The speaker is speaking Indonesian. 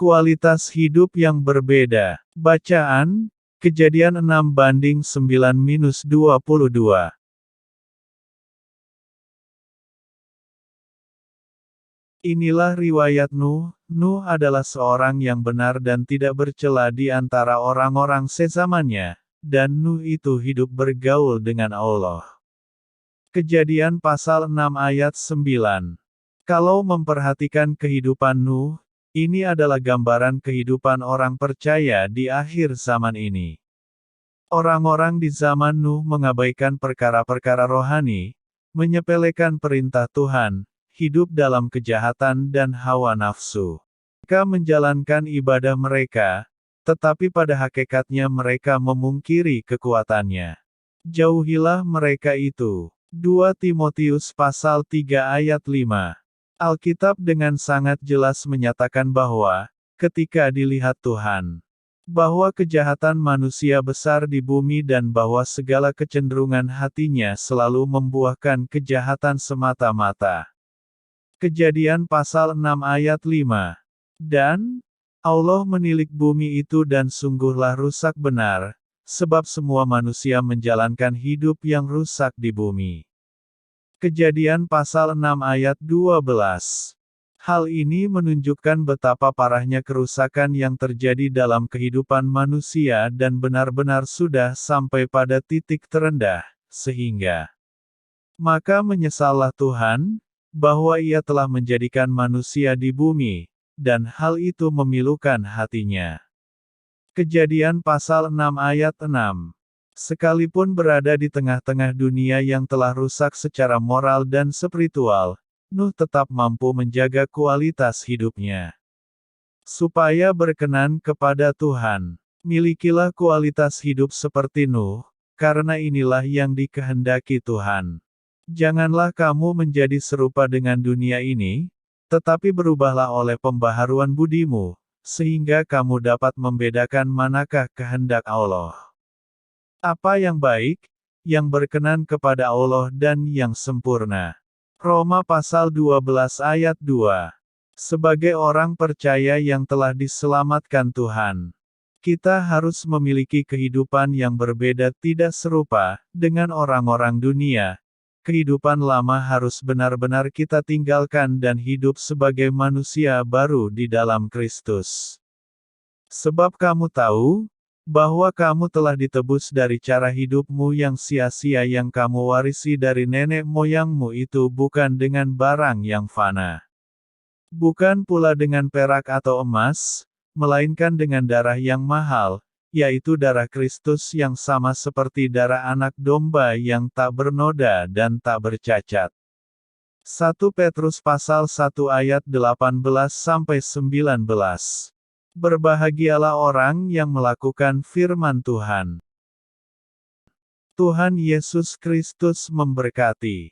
Kualitas hidup yang berbeda. Bacaan, Kejadian 6:9-22. Inilah riwayat Nuh. Nuh adalah seorang yang benar dan tidak bercela di antara orang-orang sezamannya, dan Nuh itu hidup bergaul dengan Allah. Kejadian pasal 6 ayat 9. Kalau memperhatikan kehidupan Nuh, ini adalah gambaran kehidupan orang percaya di akhir zaman ini. Orang-orang di zaman Nuh mengabaikan perkara-perkara rohani, menyepelekan perintah Tuhan, hidup dalam kejahatan dan hawa nafsu. Mereka menjalankan ibadah mereka, tetapi pada hakikatnya mereka memungkiri kekuatannya. Jauhilah mereka itu. 2 Timotius pasal 3 ayat 5. Alkitab dengan sangat jelas menyatakan bahwa, ketika dilihat Tuhan, bahwa kejahatan manusia besar di bumi dan bahwa segala kecenderungan hatinya selalu membuahkan kejahatan semata-mata. Kejadian pasal 6 ayat 5. Dan, Allah menilik bumi itu dan sungguhlah rusak benar, sebab semua manusia menjalankan hidup yang rusak di bumi. Kejadian pasal 6 ayat 12. Hal ini menunjukkan betapa parahnya kerusakan yang terjadi dalam kehidupan manusia dan benar-benar sudah sampai pada titik terendah, sehingga maka menyesallah Tuhan, bahwa Ia telah menjadikan manusia di bumi, dan hal itu memilukan hatinya. Kejadian pasal 6 ayat 6. Sekalipun berada di tengah-tengah dunia yang telah rusak secara moral dan spiritual, Nuh tetap mampu menjaga kualitas hidupnya. Supaya berkenan kepada Tuhan, milikilah kualitas hidup seperti Nuh, karena inilah yang dikehendaki Tuhan. Janganlah kamu menjadi serupa dengan dunia ini, tetapi berubahlah oleh pembaharuan budimu, sehingga kamu dapat membedakan manakah kehendak Allah. Apa yang baik, yang berkenan kepada Allah dan yang sempurna. Roma pasal 12 ayat 2. Sebagai orang percaya yang telah diselamatkan Tuhan, kita harus memiliki kehidupan yang berbeda, tidak serupa dengan orang-orang dunia. Kehidupan lama harus benar-benar kita tinggalkan dan hidup sebagai manusia baru di dalam Kristus. Sebab kamu tahu, bahwa kamu telah ditebus dari cara hidupmu yang sia-sia yang kamu warisi dari nenek moyangmu itu bukan dengan barang yang fana. Bukan pula dengan perak atau emas, melainkan dengan darah yang mahal, yaitu darah Kristus yang sama seperti darah anak domba yang tak bernoda dan tak bercacat. 1 Petrus pasal 1 ayat 18-19. Berbahagialah orang yang melakukan firman Tuhan. Tuhan Yesus Kristus memberkati.